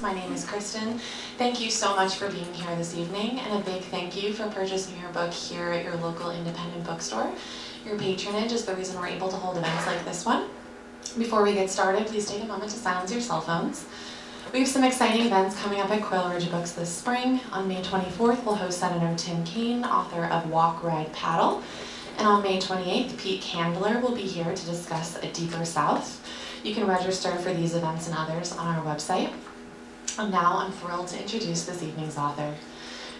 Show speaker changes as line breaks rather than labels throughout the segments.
My name is Kristen. Thank you so much for being here this evening, and a big thank you for purchasing your book here at your local independent bookstore. Your patronage is the reason we're able to hold events like this one. Before we get started, please take a moment to silence your cell phones. We have some exciting events coming up at Qual Books this spring. On May 24th, we'll host Senator Tim Kaine, author of Walk, Ride, Paddle. And on May 28th, Pete Candler will be here to discuss A Deeper South. You can register for these events and others on our website. And now I'm thrilled to introduce this evening's author.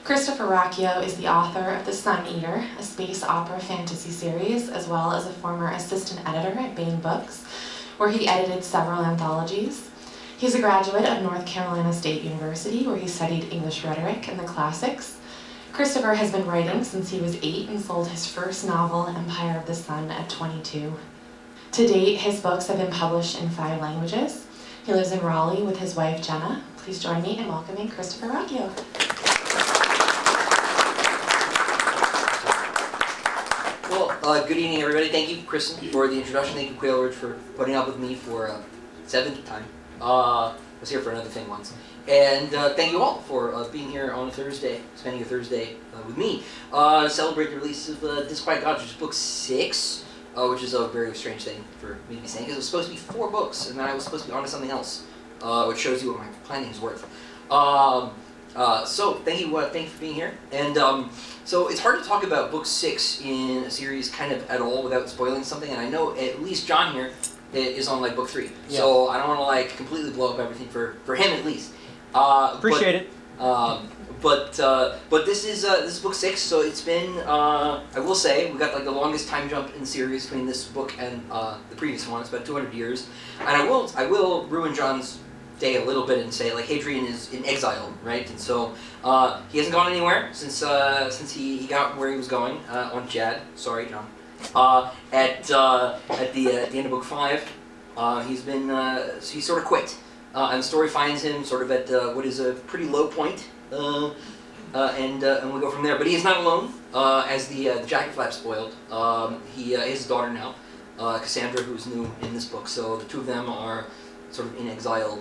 Christopher Ruocchio is the author of The Sun Eater, a space opera fantasy series, as well as a former assistant editor at Baen Books, where he edited several anthologies. He's a graduate of North Carolina State University, where he studied English rhetoric and the classics. Christopher has been writing since he was 8 and sold his first novel, Empire of the Sun, at 22. To date, his books have been published in 5 languages. He lives in Raleigh with his wife, Jenna. Please join me in welcoming Christopher Ruocchio.
Well, good evening, everybody. Thank you, Kristen, for the introduction. Thank you, Quail for putting up with me for a 7th time. I was here for another thing once. And thank you all for being here on a Thursday, spending your Thursday with me. Celebrate the release of DISQUIET, which is book 6. Which is a very strange thing for me to be saying, because it was supposed to be 4 books, and then I was supposed to be on to something else, which shows you what my planning is worth. So thank you for being here. And so it's hard to talk about book 6 in a series kind of at all without spoiling something, and I know at least John here is on like book 3, yeah. So I don't want to like completely blow up everything for him at least.
Appreciate it.
But this is book 6, so it's been I will say we got like the longest time jump in the series between this book and the previous one. It's about 200 years, and I will ruin John's day a little bit and say like Hadrian is in exile, right? And so he hasn't gone anywhere since he got where he was going on Jad. Sorry, John. At the end of book 5, he sort of quit. And the story finds him sort of at what is a pretty low point, and we go from there. But he is not alone, as the jacket flap spoiled. He has a daughter now, Cassandra, who is new in this book. So the two of them are sort of in exile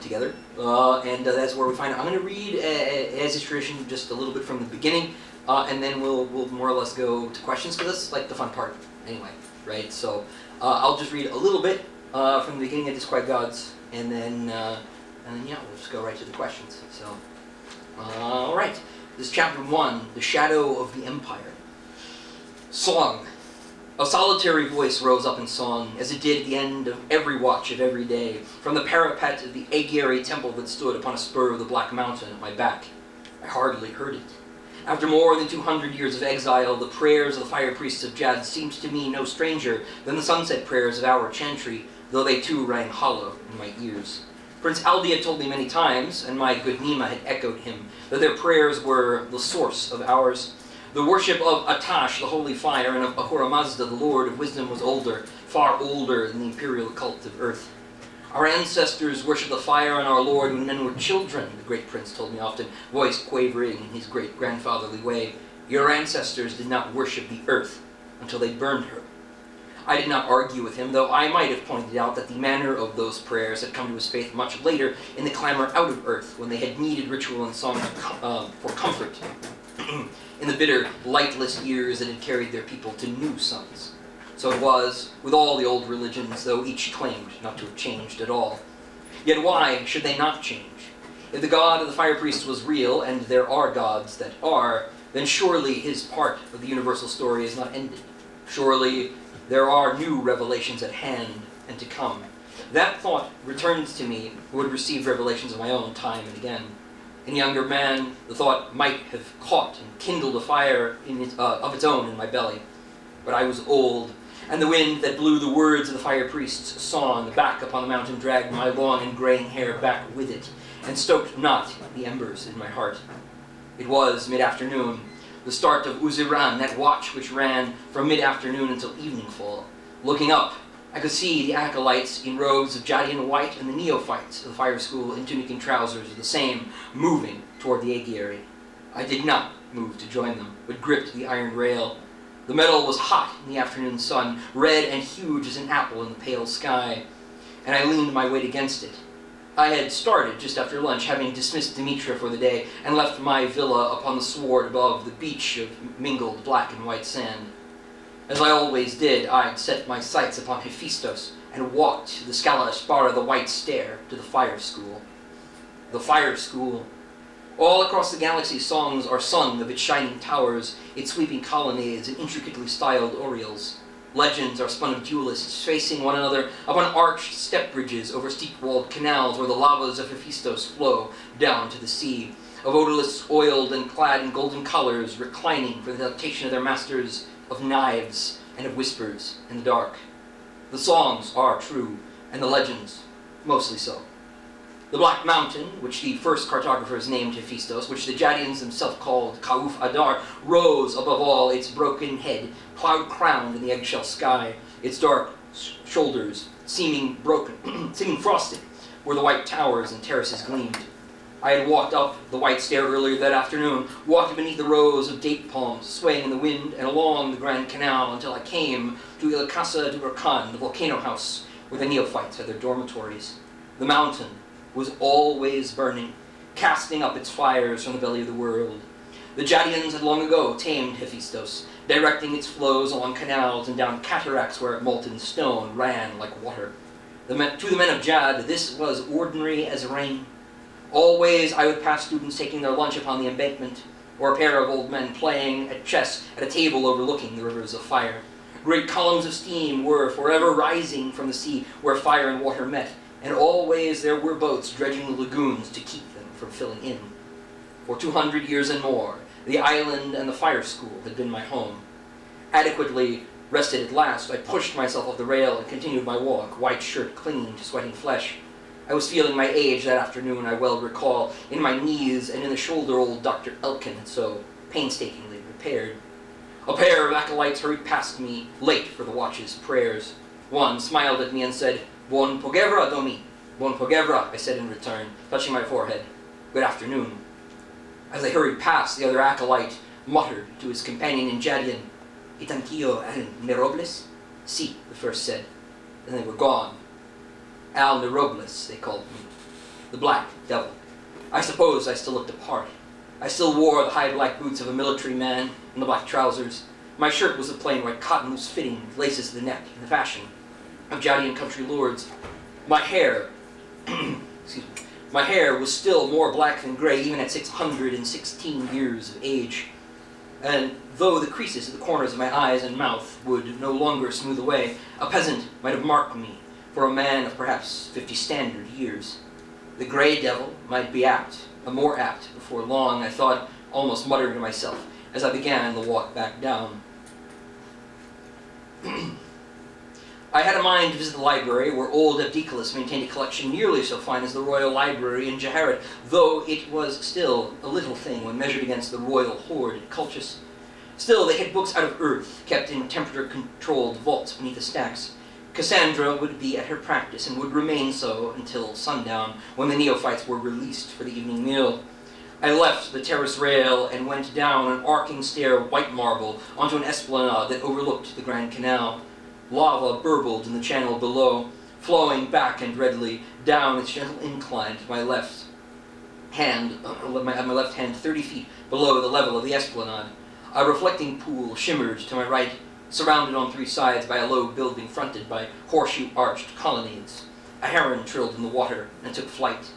together, and that's where we find it. I'm going to read, as is tradition, just a little bit from the beginning, and then we'll more or less go to questions, because that's like the fun part anyway, right? So I'll just read a little bit from the beginning of Disquiet Gods. And then yeah, we'll just go right to the questions. So, all right. This is chapter 1, The Shadow of the Empire. Song. A solitary voice rose up in song, as it did at the end of every watch of every day, from the parapet of the Agiary temple that stood upon a spur of the Black Mountain at my back. I hardly heard it. After more than 200 years of exile, the prayers of the fire priests of Jad seemed to me no stranger than the sunset prayers of our chantry, though they too rang hollow in my ears. Prince Aldi had told me many times, and my good Nima had echoed him, that their prayers were the source of ours. The worship of Atash, the holy fire, and of Ahura Mazda, the lord of wisdom, was older, far older than the imperial cult of earth. Our ancestors worshipped the fire and our lord when men were children, the great prince told me often, voice quavering in his great-grandfatherly way. Your ancestors did not worship the earth until they burned her. I did not argue with him, though I might have pointed out that the manner of those prayers had come to his faith much later in the clamor out of earth, when they had needed ritual and song for comfort, in the bitter, lightless years that had carried their people to new suns. So it was with all the old religions, though each claimed not to have changed at all. Yet why should they not change? If the god of the fire priests was real, and there are gods that are, then surely his part of the universal story is not ended. Surely there are new revelations at hand and to come. That thought returns to me, who had received revelations of my own time and again. In a younger man, the thought might have caught and kindled a fire of its own in my belly. But I was old, and the wind that blew the words of the fire priest's song back upon the mountain dragged my long and graying hair back with it, and stoked not the embers in my heart. It was mid-afternoon, the start of Uziran, that watch which ran from mid-afternoon until evening fall. Looking up, I could see the acolytes in robes of Jadian white and the neophytes of the fire school in tunic and trousers of the same, moving toward the agiary. I did not move to join them, but gripped the iron rail. The metal was hot in the afternoon sun, red and huge as an apple in the pale sky, and I leaned my weight against it. I had started just after lunch, having dismissed Demetra for the day, and left my villa upon the sward above the beach of mingled black and white sand. As I always did, I'd set my sights upon Hephaestus, and walked the Scala Aspara, the white stair, to the fire school. The fire school. All across the galaxy songs are sung of its shining towers, its sweeping colonnades, and intricately styled oriels. Legends are spun of duelists facing one another upon arched step bridges over steep-walled canals where the lavas of Hephaestus flow down to the sea, of odalisks oiled and clad in golden colors, reclining for the delectation of their masters, of knives and of whispers in the dark. The songs are true, and the legends mostly so. The Black Mountain, which the first cartographers named Hephaestus, which the Jadians themselves called Kauf Adar, rose above all, its broken head, cloud-crowned in the eggshell sky, its dark shoulders seeming broken, seeming frosted, where the white towers and terraces gleamed. I had walked up the white stair earlier that afternoon, walked beneath the rows of date palms swaying in the wind, and along the Grand Canal until I came to Il Casa du Huracan, the volcano house, where the neophytes had their dormitories. The mountain was always burning, casting up its fires from the belly of the world. The Jadians had long ago tamed Hephaestus, directing its flows along canals and down cataracts where molten stone ran like water. To the men of Jad, this was ordinary as rain. Always I would pass students taking their lunch upon the embankment, or a pair of old men playing at chess at a table overlooking the rivers of fire. Great columns of steam were forever rising from the sea where fire and water met, and always there were boats dredging the lagoons to keep them from filling in. For 200 years and more, the island and the fire school had been my home. Adequately rested at last, I pushed myself off the rail and continued my walk, white shirt clinging to sweating flesh. I was feeling my age that afternoon, I well recall, in my knees and in the shoulder old Dr. Elkin had so painstakingly repaired. A pair of acolytes hurried past me, late for the watch's prayers. One smiled at me and said, "Buon pogevra, Domi." "Buon pogevra," I said in return, touching my forehead. "Good afternoon." As I hurried past, the other acolyte muttered to his companion in Jadian, "Et anch'io al Nerobles?" "Si," the first said. Then they were gone. Al Nerobles, they called me. The Black Devil. I suppose I still looked the part. I still wore the high black boots of a military man and the black trousers. My shirt was of plain white cotton, loose fitting, with laces to the neck, in the fashion of Jadian country lords. My hair, my hair was still more black than gray, even at 616 years of age. And though the creases at the corners of my eyes and mouth would no longer smooth away, a peasant might have marked me for a man of perhaps 50 standard years. The gray devil might be more apt before long, I thought, almost muttering to myself as I began the walk back down. I had a mind to visit the library, where old Abdicalis maintained a collection nearly so fine as the Royal Library in Jeharet, though it was still a little thing when measured against the royal hoard at Colchis. Still, they had books out of earth, kept in temperature-controlled vaults beneath the stacks. Cassandra would be at her practice, and would remain so until sundown, when the neophytes were released for the evening meal. I left the terrace rail and went down an arcing stair of white marble onto an esplanade that overlooked the Grand Canal. Lava burbled in the channel below, flowing back and readily down its gentle incline to my left hand, 30 feet below the level of the esplanade. A reflecting pool shimmered to my right, surrounded on three sides by a low building fronted by horseshoe-arched colonnades. A heron trilled in the water and took flight,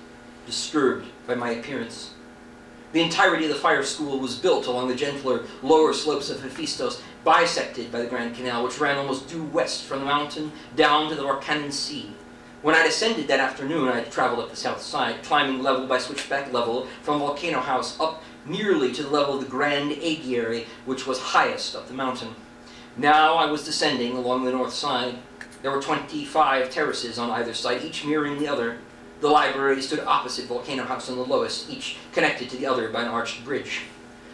disturbed by my appearance. The entirety of the fire school was built along the gentler, lower slopes of Hephaestus, bisected by the Grand Canal, which ran almost due west from the mountain down to the Arcanan Sea. When I descended that afternoon, I had traveled up the south side, climbing level by switchback level from Volcano House up nearly to the level of the Grand Agiary, which was highest up the mountain. Now I was descending along the north side. There were 25 terraces on either side, each mirroring the other. The library stood opposite Volcano House on the lowest, each connected to the other by an arched bridge.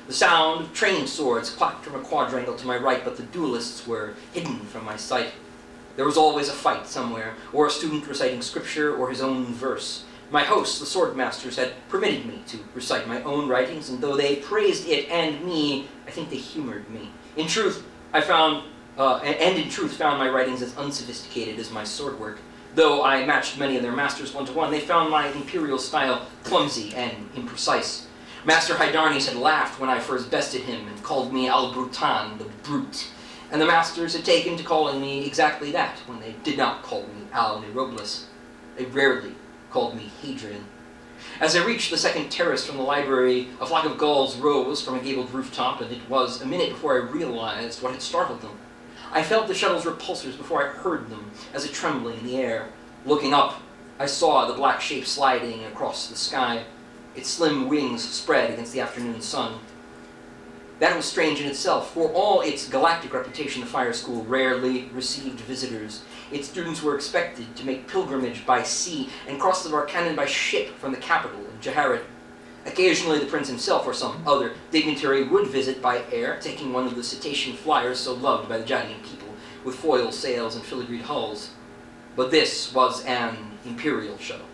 The sound of trained swords clacked from a quadrangle to my right, but the duelists were hidden from my sight. There was always a fight somewhere, or a student reciting scripture or his own verse. My hosts, the swordmasters, had permitted me to recite my own writings, and though they praised it and me, I think they humored me. In truth, found my writings as unsophisticated as my sword work. Though I matched many of their masters one-to-one, they found my imperial style clumsy and imprecise. Master Hydarnes had laughed when I first bested him and called me Al Brutan, the brute. And the masters had taken to calling me exactly that when they did not call me Al Robles. They rarely called me Hadrian. As I reached the second terrace from the library, a flock of gulls rose from a gabled rooftop, and it was a minute before I realized what had startled them. I felt the shuttle's repulsors before I heard them as a trembling in the air. Looking up, I saw the black shape sliding across the sky. Its slim wings spread against the afternoon sun. That was strange in itself. For all its galactic reputation, the Fire School rarely received visitors. Its students were expected to make pilgrimage by sea and cross the Varcanen by ship from the capital of Jaharet. Occasionally, the prince himself or some other dignitary would visit by air, taking one of the cetacean flyers so loved by the Jadian people, with foil sails and filigreed hulls. But this was an imperial shuttle,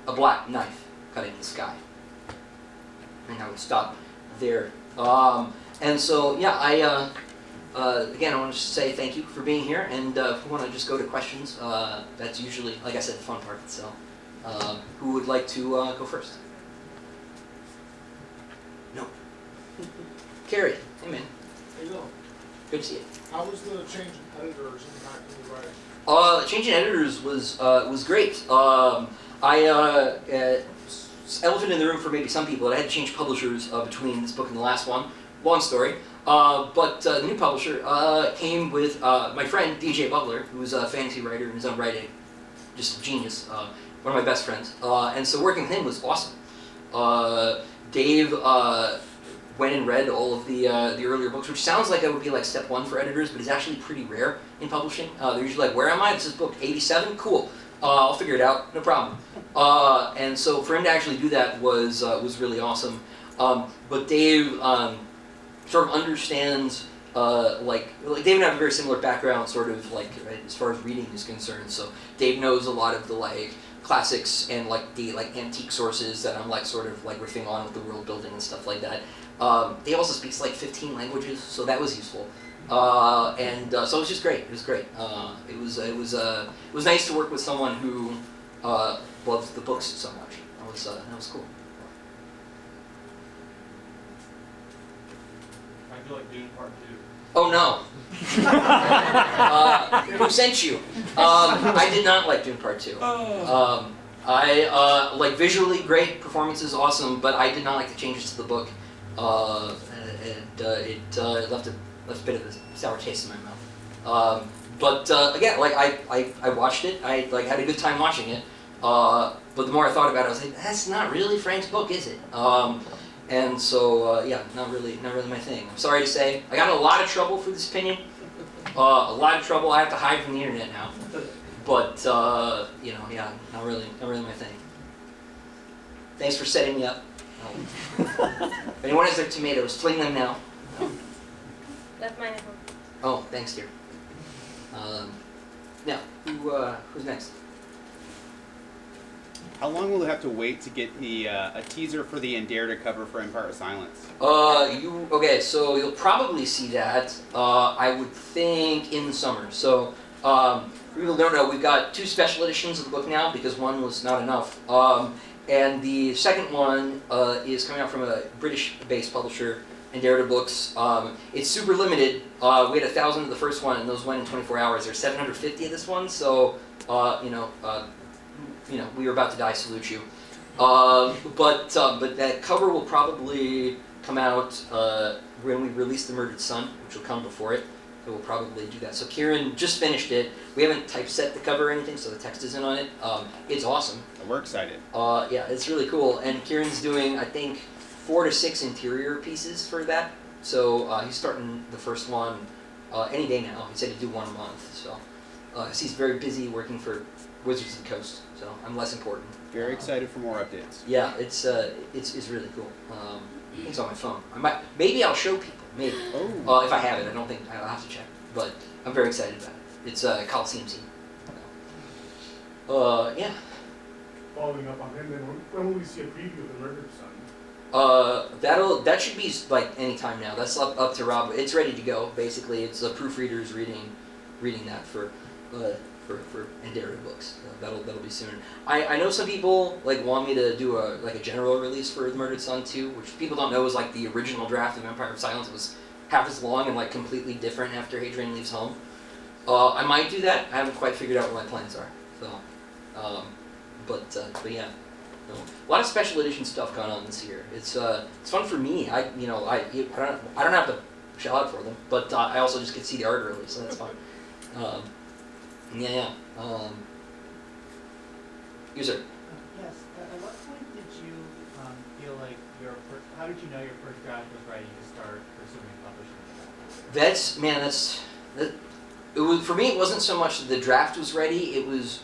a black knife cutting the sky. And I would stop there. And so, yeah, again, I want to say thank you for being here, and if we want to just go to questions, that's usually, like I said, the fun part. So, who would like to go first? No. Carrie, hey man.
How you doing?
Good to see you.
How was the change in editors impacting the writing?
Change in editors was great. Elephant in the room for maybe some people, I had to change publishers between this book and the last one. Long story. But the new publisher came with my friend DJ Butler, who's a fantasy writer in his own writing, just a genius, one of my best friends. And so working with him was awesome. Dave went and read all of the earlier books, which sounds like it would be like step one for editors, but it's actually pretty rare in publishing. They're usually like, where am I? This is book 87? Cool. I'll figure it out, no problem. And so for him to actually do that was really awesome. But Dave sort of understands, like Dave and I have a very similar background, sort of like right, as far as reading is concerned. So Dave knows a lot of the like classics and like the like antique sources that I'm like sort of like riffing on with the world building and stuff like that. Dave also speaks like 15 languages, so that was useful. So it was just great. It was great. It was nice to work with someone who loves the books so much. That was cool.
I feel like Dune Part 2.
Oh no. Who sent you? I did not like Dune Part 2. I like visually great, performances awesome, but I did not like the changes to the book. It left a bit of a sour taste in my mouth. But again, like I watched it. I like had a good time watching it. But the more I thought about it, I was like, that's not really Frank's book, is it? And so yeah, not really my thing. I'm sorry to say, I got in a lot of trouble for this opinion. A lot of trouble. I have to hide from the internet now. But you know, yeah, not really my thing. Thanks for setting me up. If anyone has their tomatoes, fling them now.
That's mine.
Oh, thanks, dear. Now, who's next?
How long will we have to wait to get the a teaser for the Enderta cover for Empire of Silence?
Okay, so you'll probably see that, I would think, in the summer. So, for people who don't know, we've got 2 special editions of the book now because one was not enough. And the second one is coming out from a British-based publisher, Enderta Books. It's super limited. We had 1,000 of the first one, and those went in 24 hours. There's 750 of this one, so we were about to die. Salute you. But that cover will probably come out when we release The Murdered Son, which will come before it. So we'll probably do that. So Kieran just finished it. We haven't typeset the cover or anything, so the text isn't on it. It's awesome.
We're excited.
Yeah, it's really cool. And Kieran's doing, I think, 4 to 6 interior pieces for that. So he's starting the first one any day now. He said he'd do one a month. So he's very busy working for Wizards of the Coast. So I'm less important.
Very excited for more updates.
Yeah, it's really cool. It's on my phone. Maybe I'll show people. Maybe.
Oh.
If I have it, I don't think I'll have to check. But I'm very excited about it. It's a Coliseum scene. Yeah.
Following up on him, then when will we see a preview of The Murdered Son?
That should be like any time now. That's up to Rob. It's ready to go. Basically, it's proofreaders reading that for for Endearta books. So that'll be soon. I know some people like want me to do a general release for The Murdered Son too, which people don't know is like the original draft of Empire of Silence. It was half as long and like completely different after Hadrian leaves home. I might do that. I haven't quite figured out what my plans are. So, but yeah, no. A lot of special edition stuff going on this year. It's fun for me. I don't have to shell out for them, but I also just get to see the art early, so that's fun. Yeah. You sir.
Yes. At what point did you feel like how did you know your first draft was ready to start pursuing publishing?
It was for me. It wasn't so much that the draft was ready. It was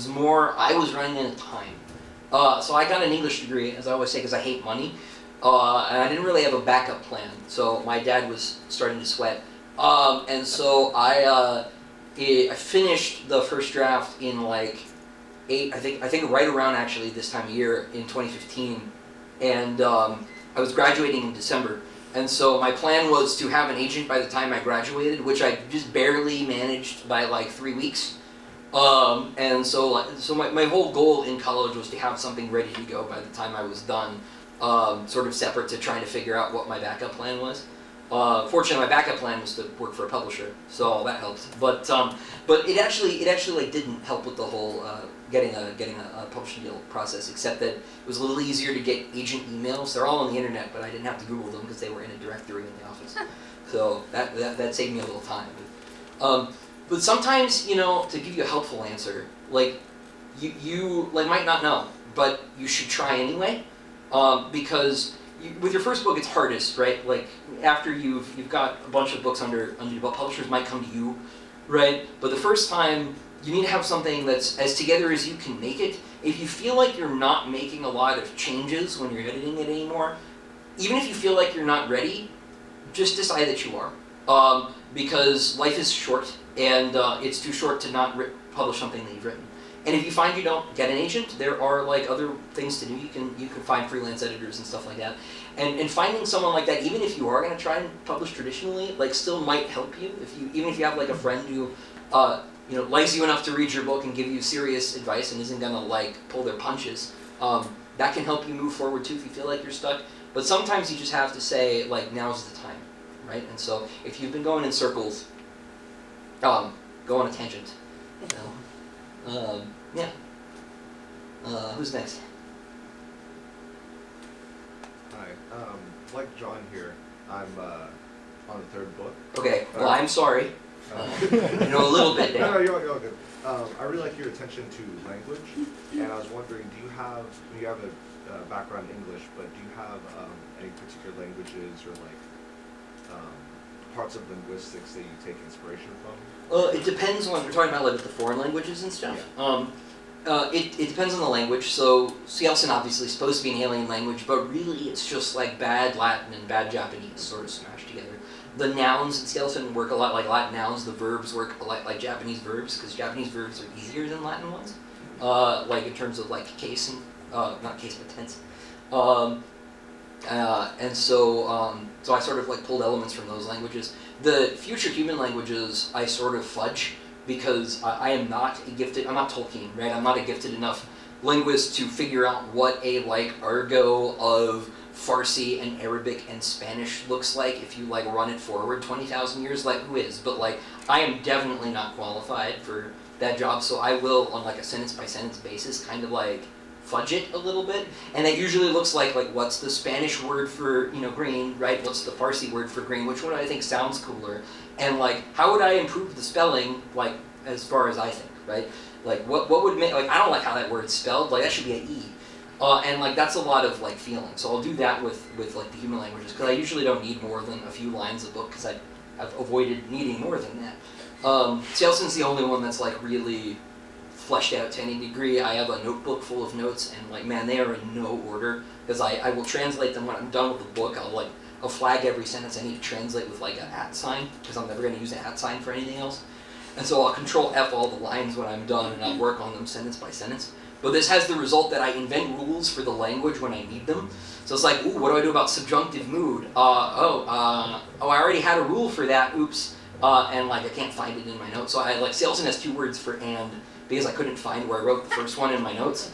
more I was running out of time. So I got an English degree, as I always say, because I hate money, and I didn't really have a backup plan. So my dad was starting to sweat, and so I finished the first draft in like I think right around actually this time of year in 2015, and I was graduating in December. And so my plan was to have an agent by the time I graduated, which I just barely managed by like 3 weeks. And so my whole goal in college was to have something ready to go by the time I was done, sort of separate to trying to figure out what my backup plan was. Fortunately, my backup plan was to work for a publisher, so that helped. But it actually like didn't help with the whole getting a publishing deal process, except that it was a little easier to get agent emails. They're all on the internet, but I didn't have to Google them because they were in a directory in the office. So that saved me a little time. But sometimes, to give you a helpful answer, like you like might not know, but you should try anyway, because with your first book it's hardest, right? Like after you've got a bunch of books under your belt, publishers might come to you, right? But the first time you need to have something that's as together as you can make it. If you feel like you're not making a lot of changes when you're editing it anymore, even if you feel like you're not ready, just decide that you are, because life is short. And it's too short to not publish something that you've written. And if you find you don't get an agent, there are like other things to do. You can find freelance editors and stuff like that. And finding someone like that, even if you are going to try and publish traditionally, like still might help you. Even if you have like a friend who likes you enough to read your book and give you serious advice and isn't going to like pull their punches, that can help you move forward too if you feel like you're stuck. But sometimes you just have to say like now's the time, right? And so if you've been going in circles, go on a tangent. Yeah. Who's next?
Hi. Like John here, I'm on the third book.
Okay. Well, I'm sorry. A little bit
No,
now.
you're all good. I really like your attention to language, and I was wondering, you have a background in English, but do you have any particular languages or like parts of linguistics that you take inspiration from?
It depends on, we're talking about like the foreign languages and stuff.
Yeah.
It depends on the language. So Celson obviously is supposed to be an alien language, but really it's just like bad Latin and bad Japanese sort of smashed together. The nouns in Celson work a lot like Latin nouns. The verbs work a lot like Japanese verbs, because Japanese verbs are easier than Latin ones. Like in terms of like case and, not case but tense. And so I sort of like pulled elements from those languages. The future human languages I sort of fudge, because I am not a gifted, I'm not Tolkien, right? I'm not a gifted enough linguist to figure out what a like argot of Farsi and Arabic and Spanish looks like if you like run it forward 20,000 years, like who is? But like I am definitely not qualified for that job, so I will on like a sentence by sentence basis kind of like fudge it a little bit, and that usually looks like what's the Spanish word for green, right? What's the Farsi word for green? Which one do I think sounds cooler? And like how would I improve the spelling, like as far as I think, right? Like what would make, like I don't like how that word's spelled, like that should be an E. And like that's a lot of like feeling. So I'll do that with like the human languages, because I usually don't need more than a few lines of book, because I've avoided needing more than that. Saleson's the only one that's like really fleshed out to any degree. I have a notebook full of notes, and like man, they are in no order, because I will translate them when I'm done with the book. I'll flag every sentence I need to translate with like a @ sign, because I'm never going to use a @ sign for anything else. And so I'll Control F all the lines when I'm done, and I'll work on them sentence by sentence. But this has the result that I invent rules for the language when I need them. So it's like, ooh, what do I do about subjunctive mood? I already had a rule for that, oops. and like I can't find it in my notes. So I like Salesman has 2 words for and because I couldn't find where I wrote the first one in my notes,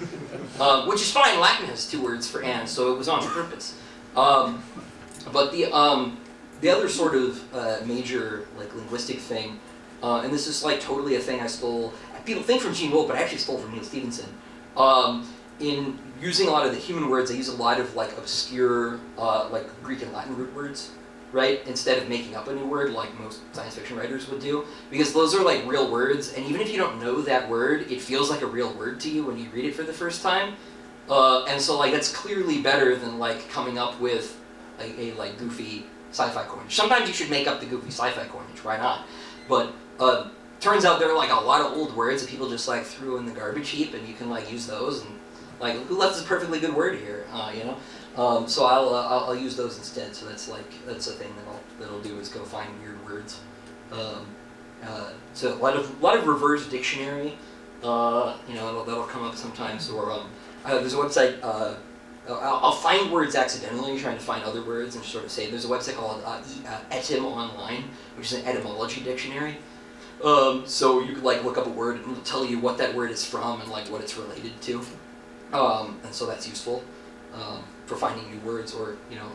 which is fine. Latin has 2 words for and, so it was on purpose. But the other sort of major like linguistic thing, and this is like totally a thing I stole. People think from Gene Wolfe, but I actually stole from Neil Stephenson. In using a lot of the human words, I use a lot of like obscure like Greek and Latin root words, right? Instead of making up a new word like most science fiction writers would do, because those are like real words, and even if you don't know that word, it feels like a real word to you when you read it for the first time. And so like that's clearly better than like coming up with a like goofy sci-fi coinage. Sometimes you should make up the goofy sci-fi coinage, why not? But turns out there are like a lot of old words that people just like threw in the garbage heap, and you can like use those, and like who left this perfectly good word here, you know? So I'll use those instead. So that's a thing that I'll do is go find weird words. So a lot of reverse dictionary, you know, that'll come up sometimes. Or there's a website. I'll find words accidentally, trying to find other words, and sort of say there's a website called Etym Online, which is an etymology dictionary. So you could like look up a word and it'll tell you what that word is from and like what it's related to. And so that's useful for finding new words, or you know,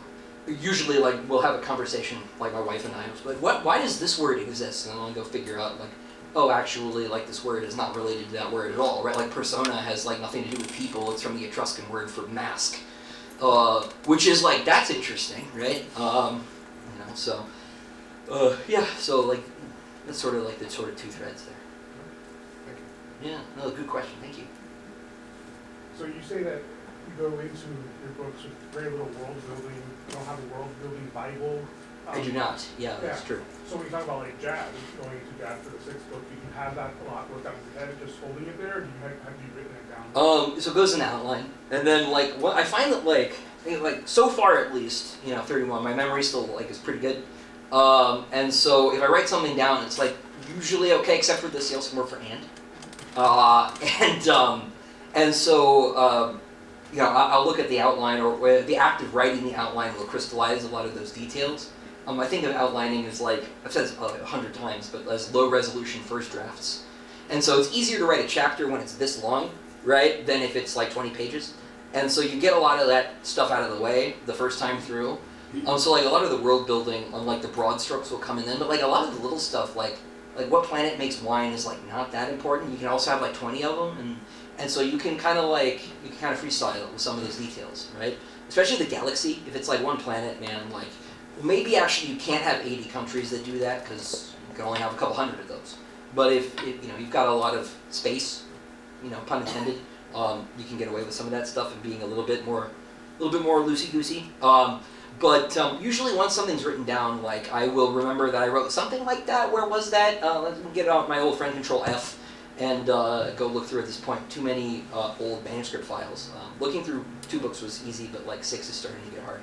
usually like we'll have a conversation like my wife and I, like why does this word exist, and then I'll go figure out like, oh, actually like this word is not related to that word at all, right? Like persona has like nothing to do with people. It's from the Etruscan word for mask, which is like that's interesting, right? You know, so yeah, so like that's sort of like the sort of 2 threads there.
Thank you.
Yeah, no, good question. Thank you.
So you say that you go into your books with very little world building, you don't have a world building Bible.
I do not. Yeah, that's true.
So when you talk about like jazz, going into jazz for the 6th book, do you have that a lot worked out in your head, just holding it there, or do you have you written it down?
So it goes in outline, and then like what I find that like so far at least, you know, 31, my memory still like is pretty good. And so if I write something down, it's like usually okay, except for this Yale word for and. And so you know, I'll look at the outline, or the act of writing the outline will crystallize a lot of those details. I think of outlining as like, I've said this 100 times, but as low resolution first drafts. And so it's easier to write a chapter when it's this long, right, than if it's like 20 pages. And so you get a lot of that stuff out of the way the first time through. So like a lot of the world building on like the broad strokes will come in then, but like a lot of the little stuff like what planet makes wine is like not that important. You can also have like 20 of them, and so you can kind of freestyle with some of those details, right? Especially the galaxy. If it's like one planet, man, like maybe actually you can't have 80 countries that do that because you can only have a couple hundred of those. But if you know you've got a lot of space, you know, pun intended, you can get away with some of that stuff and being a little bit more loosey-goosey. But usually once something's written down, like I will remember that I wrote something like that. Where was that? Let me get out my old friend Control F and go look through at this point too many old manuscript files. Looking through 2 books was easy, but like 6 is starting to get hard.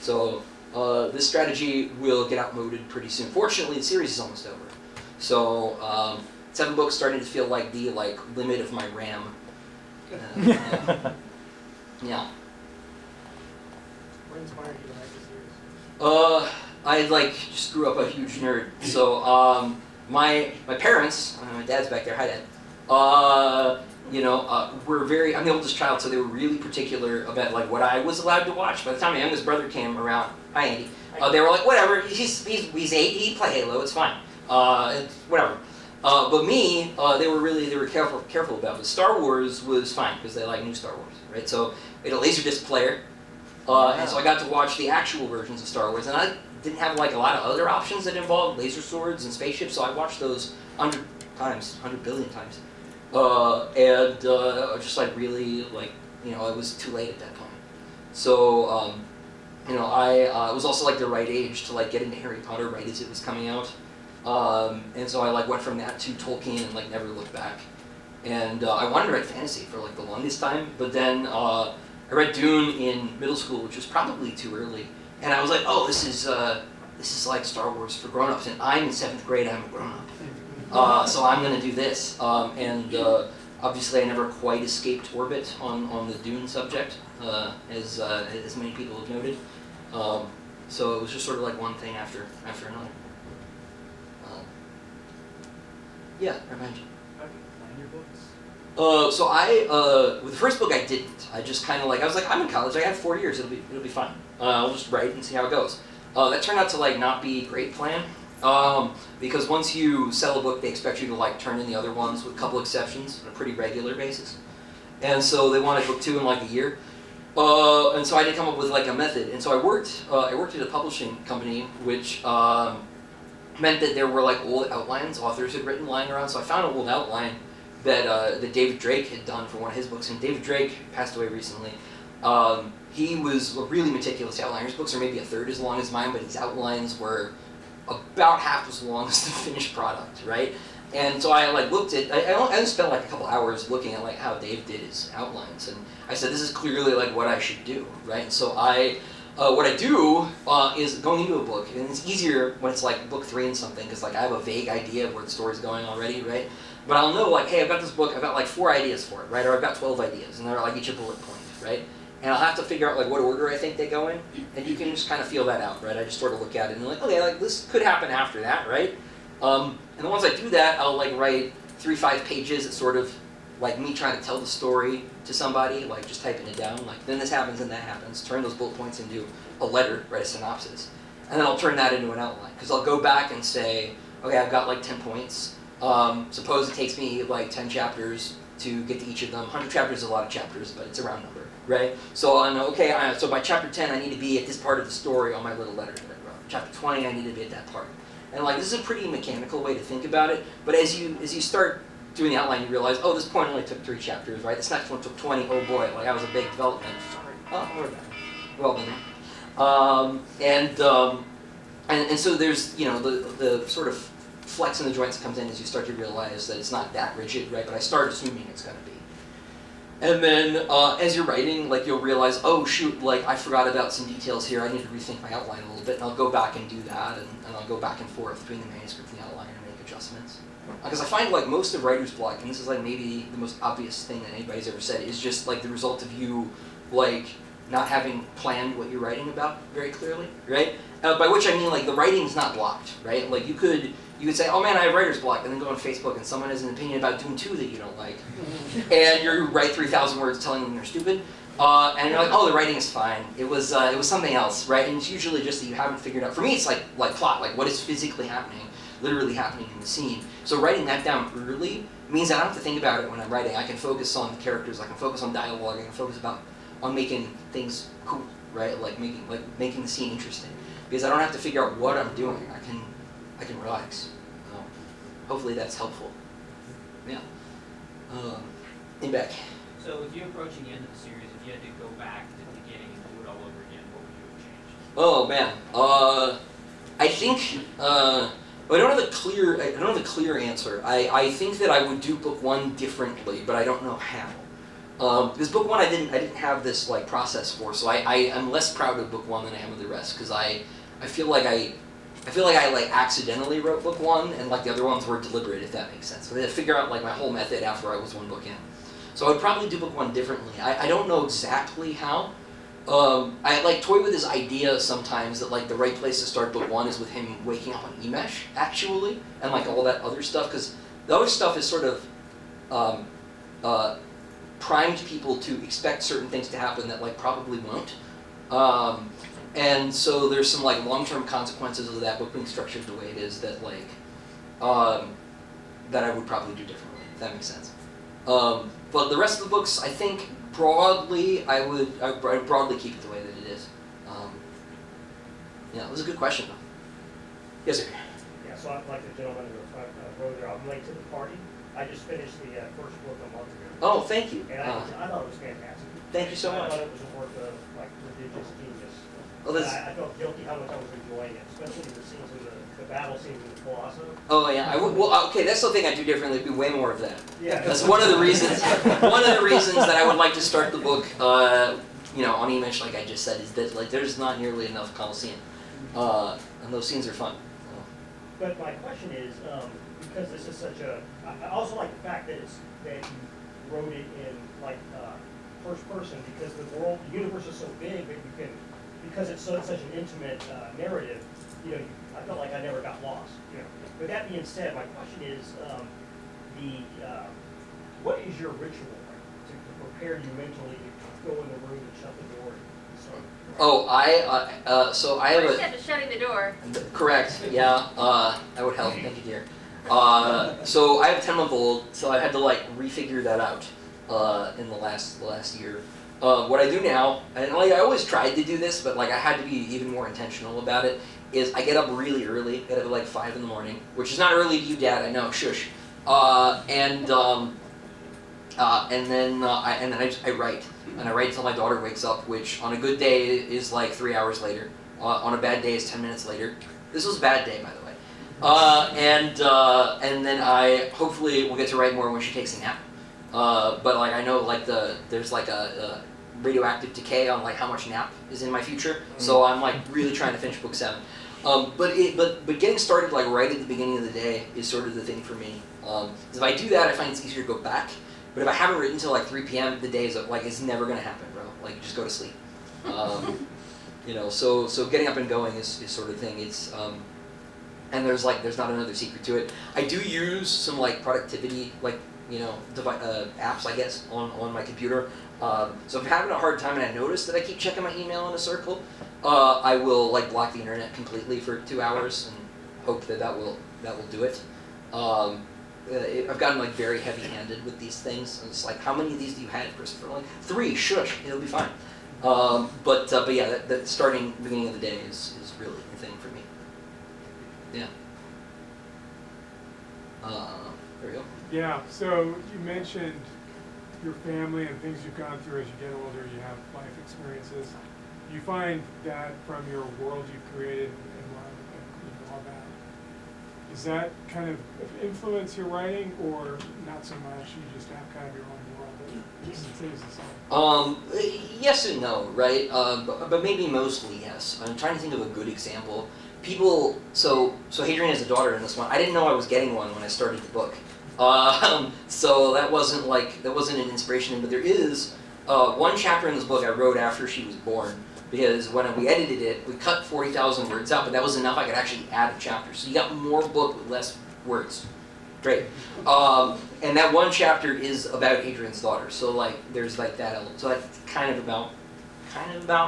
So this strategy will get outmoded pretty soon. Fortunately, the series is almost over. So 7 books starting to feel like the limit of my RAM. Yeah.
What inspired you to write the series?
I just grew up a huge nerd. So my parents, my dad's back there. Hi, Dad. Were very. I'm the oldest child, so they were really particular about like what I was allowed to watch. By the time my youngest brother came around, hi Andy, they were like, whatever. He's 8. He'd play Halo. It's fine. Whatever. But me, they were careful about it. Star Wars was fine because they like new Star Wars, right? So we had a Laserdisc player, and so I got to watch the actual versions of Star Wars, and I didn't have like a lot of other options that involved laser swords and spaceships, so I watched those 100 billion times. Just like really like, you know, it was too late at that point. So, I was also like the right age to like get into Harry Potter right as it was coming out. And so I like went from that to Tolkien and like never looked back. And I wanted to write fantasy for like the longest time, but then I read Dune in middle school, which was probably too early. And I was like, oh, this is like Star Wars for grown-ups, and I'm in 7th grade, I'm a grown-up. So I'm gonna do this. Obviously I never quite escaped orbit on the Dune subject, as many people have noted. So it was just sort of like one thing after another. Yeah, right behind you.
How do you plan your books?
So with the first book I didn't. I just kind of I was like, I'm in college. I have 4 years. It'll be fine. I'll just write and see how it goes. That turned out to not be a great plan. Because once you sell a book, they expect you to turn in the other ones with a couple exceptions on a pretty regular basis. And so they wanted book 2 in a year. And so I had to come up with a method. And so I worked at a publishing company, which meant that there were old outlines authors had written lying around. So I found an old outline that David Drake had done for one of his books. And David Drake passed away recently. He was a really meticulous outliner. His books are maybe a third as long as mine, but his outlines were about half as long as the finished product, right? And so I looked at, I only spent a couple hours looking at how Dave did his outlines, and I said, this is clearly what I should do, right? And so what I do is going into a book, and it's easier when it's book 3 and something, because I have a vague idea of where the story's going already, right? But I'll know hey, I've got this book, I've got 4 ideas for it, right? Or I've got 12 ideas, and they're each a bullet point, right? And I'll have to figure out what order I think they go in, and you can just kind of feel that out, right? I just sort of look at it and okay, this could happen after that, right? And then once I do that, I'll write 3-5 pages. It's sort of me trying to tell the story to somebody, just typing it down. Then this happens and that happens. Turn those bullet points into a letter, write a synopsis, and then I'll turn that into an outline because I'll go back and say, okay, I've got 10 points. Suppose it takes me 10 chapters to get to each of them. 100 chapters is a lot of chapters, but it's a round number, right? So I know, okay, so by chapter 10, I need to be at this part of the story on my little letter that I wrote. Chapter 20, I need to be at that part. And this is a pretty mechanical way to think about it, but as you start doing the outline, you realize, oh, this point only took 3 chapters, right? This next one took 20, oh boy, that was a big development. Sorry. Oh, we're back. Well done. And so there's, the sort of flex in the joints that comes in as you start to realize that it's not that rigid, right? But I start assuming it's going to be. And then as you're writing, you'll realize, oh shoot, I forgot about some details here. I need to rethink my outline a little bit, and I'll go back and do that, and I'll go back and forth between the manuscript and the outline and make adjustments. Because I find most of writer's block, and this is maybe the most obvious thing that anybody's ever said, is just the result of you not having planned what you're writing about very clearly, right? By which I mean the writing's not blocked, right? You could say, oh man, I have writer's block, and then go on Facebook and someone has an opinion about Dune 2 that you don't like, and you write 3,000 words telling them they're stupid, and you're oh, the writing is fine. It was something else, right? And it's usually just that you haven't figured out. For me, it's plot, what is physically happening, literally happening in the scene. So writing that down early means I don't have to think about it when I'm writing. I can focus on the characters, I can focus on dialogue, I can focus on making things cool, right? Making the scene interesting, because I don't have to figure out what I'm doing. I can relax. Hopefully that's helpful. Yeah. In back.
So with you approaching the end of the series, if you had to go back to the beginning and do it all over again, what would you have changed?
Oh man. I think I don't have a clear answer. I think that I would do book 1 differently, but I don't know how. Because book 1 I didn't have this process for, so I am less proud of book 1 than I am of the rest, because I feel like I accidentally wrote book 1, and the other ones were deliberate, if that makes sense. So I had to figure out my whole method after I was 1 book in. So I would probably do book 1 differently. I don't know exactly how. I toy with this idea sometimes that the right place to start book 1 is with him waking up on Emesh, actually, and all that other stuff, because the other stuff is sort of primed people to expect certain things to happen that probably won't. And so there's some long-term consequences of that book being structured the way it is that that I would probably do differently, if that makes sense. But the rest of the books, I think broadly, I would broadly keep it the way that it is. Yeah, it was a good question though. Yes, sir.
Yeah, so I'm like the gentleman who wrote there. I'm late to the party. I just finished the first book a month ago.
Oh, thank you.
And I thought it was fantastic.
Thank you so much.
I thought it was a work of prodigious genius.
Oh, that's...
I felt guilty how much I was enjoying it, especially the scenes in the battle scenes in the Colosseum.
Oh yeah, okay, that's the thing I do differently. It'd be way more of that.
Yeah.
That's one of the reasons. One of the reasons that I would like to start the book, on Emesh, like I just said, is that there's not nearly enough Colosseum, and those scenes are fun.
But my question is, because this is such a, I also like the fact that that you wrote it in first person, because the universe is so big that you can, because it's such an intimate narrative. I felt like I never got lost. With that being said, my question is, what is your ritual like, to prepare you mentally to go in the room and shut the door and start?
Oh, so I have
First
a
step is shutting the door.
correct. Yeah, that would help. Thank you, dear. So I have a 10-month-old, so I had to like refigure that out in the last year. What I do now, and like I always tried to do this, but like I had to be even more intentional about it, is I get up really early, get up at like 5 in the morning, which is not early to you, Dad. I know, shush. And then I write, and I write until my daughter wakes up, which on a good day is like 3 hours later. On a bad day is 10 minutes later. This was a bad day, by the way. And then I hopefully will get to write more when she takes a nap. But like I know like there's like a radioactive decay on like how much nap is in my future, so I'm like really trying to finish book 7. But getting started like right at the beginning of the day is sort of the thing for me. 'Cause if I do that, I find it's easier to go back. But if I haven't written until like 3 p.m., the day is like it's never gonna happen, bro. Like just go to sleep. So getting up and going is sort of thing. It's and there's not another secret to it. I do use some like productivity apps, I guess, on my computer. So if I'm having a hard time and I notice that I keep checking my email in a circle, I will like block the internet completely for 2 hours and hope that will do it. I've gotten like very heavy-handed with these things. And it's like, how many of these do you have, Christopher? Like 3. Shush, it'll be fine. But yeah, that starting beginning of the day is really the thing for me. Yeah. There we go.
Yeah, so you mentioned your family and things you've gone through as you get older, you have life experiences. You find that from your world you've created and all that, does that kind of influence your writing or not so much? You just have kind of your own world that stays the same?
Yes and no, right? But maybe mostly yes. I'm trying to think of a good example. People, so Hadrian has a daughter in this one. I didn't know I was getting one when I started the book. So that wasn't an inspiration, but there is one chapter in this book I wrote after she was born, because when we edited it, we cut 40,000 words out, but that was enough I could actually add a chapter. So you got more book with less words. Great. And that one chapter is about Hadrian's daughter. So like there's like that element. So that's kind of about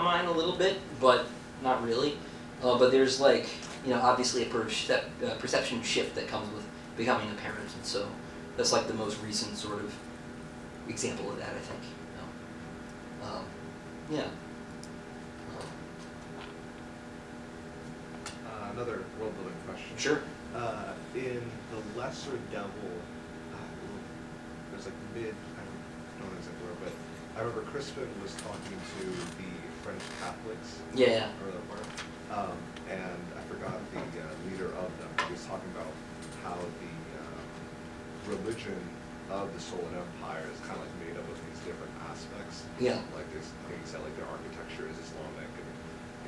mine a little bit, but not really. But there's like, obviously a perception shift that comes with becoming a parent, and so that's like the most recent sort of example of that, I think. Yeah.
Another world-building question.
Sure.
In The Lesser Devil, there's like I don't know exactly where, but I remember Crispin was talking to the French Catholics.
Yeah.
Or the part. And I forgot the leader of them. He was talking about how the religion of the Stolen Empire is kind of like made up of these different aspects.
Yeah.
Like there's, I think he said like their architecture is Islamic and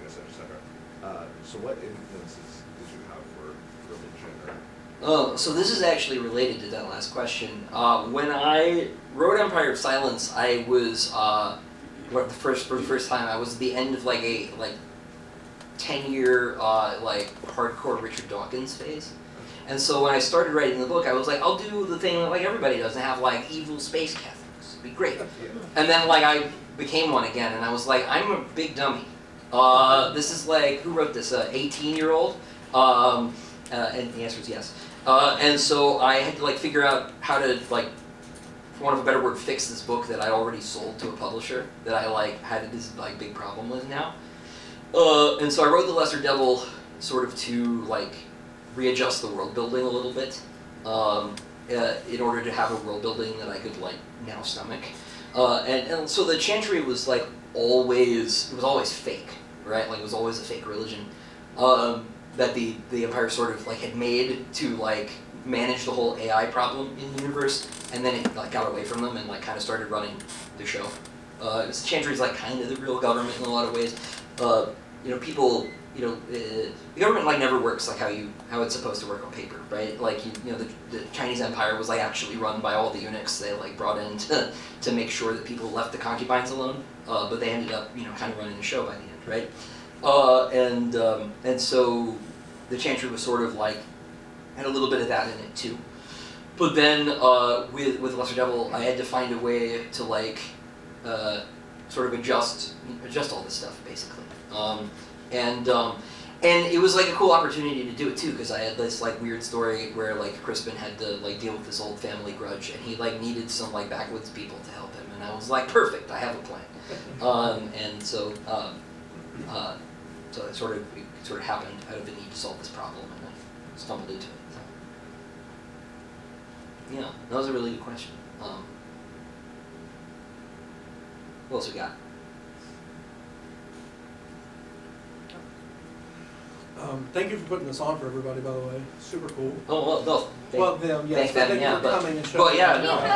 et cetera, et cetera. So what influences did you have for religion?
Oh, so this is actually related to that last question. When I wrote Empire of Silence, I was for the first time. I was at the end of like a 10-year hardcore Richard Dawkins phase. And so when I started writing the book, I was like, I'll do the thing that like everybody does and have like evil space Catholics. It'd be great. And then like I became one again, and I was like, I'm a big dummy. This is like, who wrote this? 18-year-old? And the answer is yes. And so I had to like figure out how to like, for want of a better word, fix this book that I already sold to a publisher that I like had this like big problem with now. And so I wrote The Lesser Devil sort of to like readjust the world building a little bit in order to have a world building that I could like now stomach. And so the Chantry was like always fake, right? Like it was always a fake religion that the Empire sort of like had made to like manage the whole AI problem in the universe, and then it like got away from them and like kind of started running the show. The Chantry is like kind of the real government in a lot of ways. People, the government like never works like how it's supposed to work on paper, right? Like the Chinese Empire was like actually run by all the eunuchs they like brought in to make sure that people left the concubines alone, but they ended up kind of running the show by the end, right? And so the Chantry was sort of like had a little bit of that in it too. but then with Lesser Devil, I had to find a way to like sort of adjust all this stuff basically. And it was like a cool opportunity to do it too, because I had this like weird story where like Crispin had to like deal with this old family grudge, and he like needed some like backwoods people to help him, and I was like, perfect, I have a plan. And so it sort of happened out of the need to solve this problem, and I stumbled into it. So. Yeah, that was a really good question. What else we got?
Thank you for putting this on for everybody, by the way. Super cool.
Oh, well, no.
Well, them, yes.
Thanks,
Thank you for
but,
coming and showing.
well, yeah,
Keep
no.
going!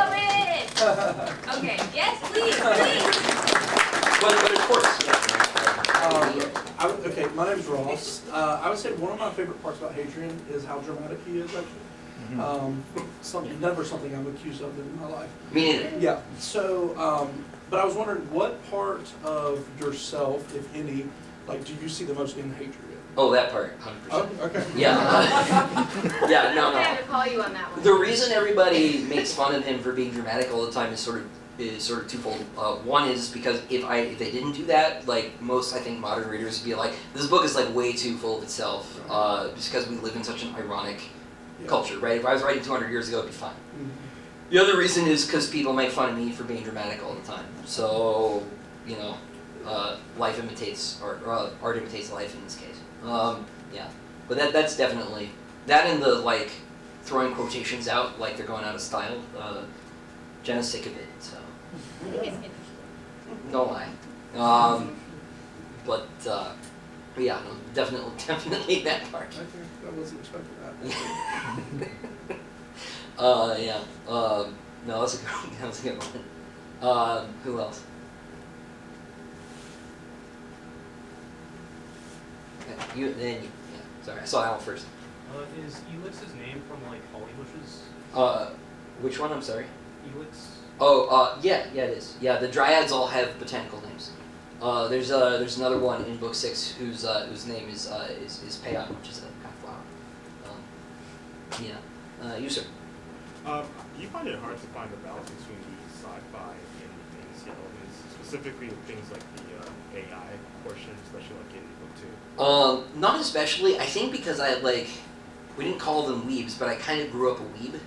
Okay, yes, please, please.
But of course,
Okay, my name's Ross. I would say one of my favorite parts about Hadrian is how dramatic he is, actually. Never something I'm accused of in my life.
me neither.
Yeah, so, but I was wondering, what part of yourself, if any, like, do you see the most in Hadrian?
Oh, that part, 100%.
Oh, okay.
Yeah. Yeah, no.
I have to call you on that one.
The reason everybody makes fun of him for being dramatic all the time is sort of twofold. One is because if they didn't do that, like most I think modern readers would be like, this book is like way too full of itself, just because we live in such an ironic culture, right? If I was writing 200 years ago, it'd be fine.
Mm-hmm.
The other reason is because people make fun of me for being dramatic all the time. So, you know, life imitates art, art imitates life in this case. Yeah, but that's definitely that, and the like throwing quotations out like they're going out of style. Jenna's sick of it, so no lie. But yeah, no, definitely that part.
I think I wasn't expecting that.
Yeah. No, that's a good one. Who else? You, then you, yeah. Sorry, I saw Al first.
Is Elix's name from like holly bushes?
Which one? I'm sorry.
Elix?
Oh, yeah, it is. Yeah, the dryads all have botanical names. There's another one in book 6 whose name is Payon, which is a kind of flower. Yeah. You sir.
You find it hard to find a balance between the sci-fi and the fantasy elements, specifically with things like the AI portion, especially like in book 2?
Not especially. I think because we didn't call them weebs, but I kind of grew up a weeb.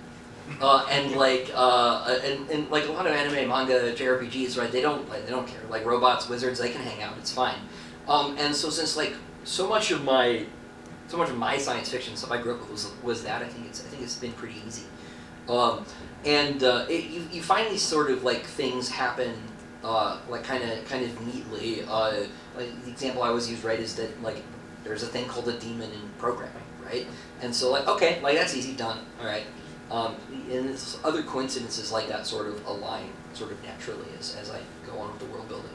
And like a lot of anime, manga, JRPGs, right? They don't care. Like robots, wizards, they can hang out. It's fine. And so since like so much of my science fiction stuff I grew up with was that, I think it's been pretty easy. You find these sort of like things happen like kind of neatly. Like the example I always use, right, is that like there's a thing called a daemon in programming, right? And so like okay, like that's easy, done. All right. And it's other coincidences like that sort of align sort of naturally as I go on with the world building.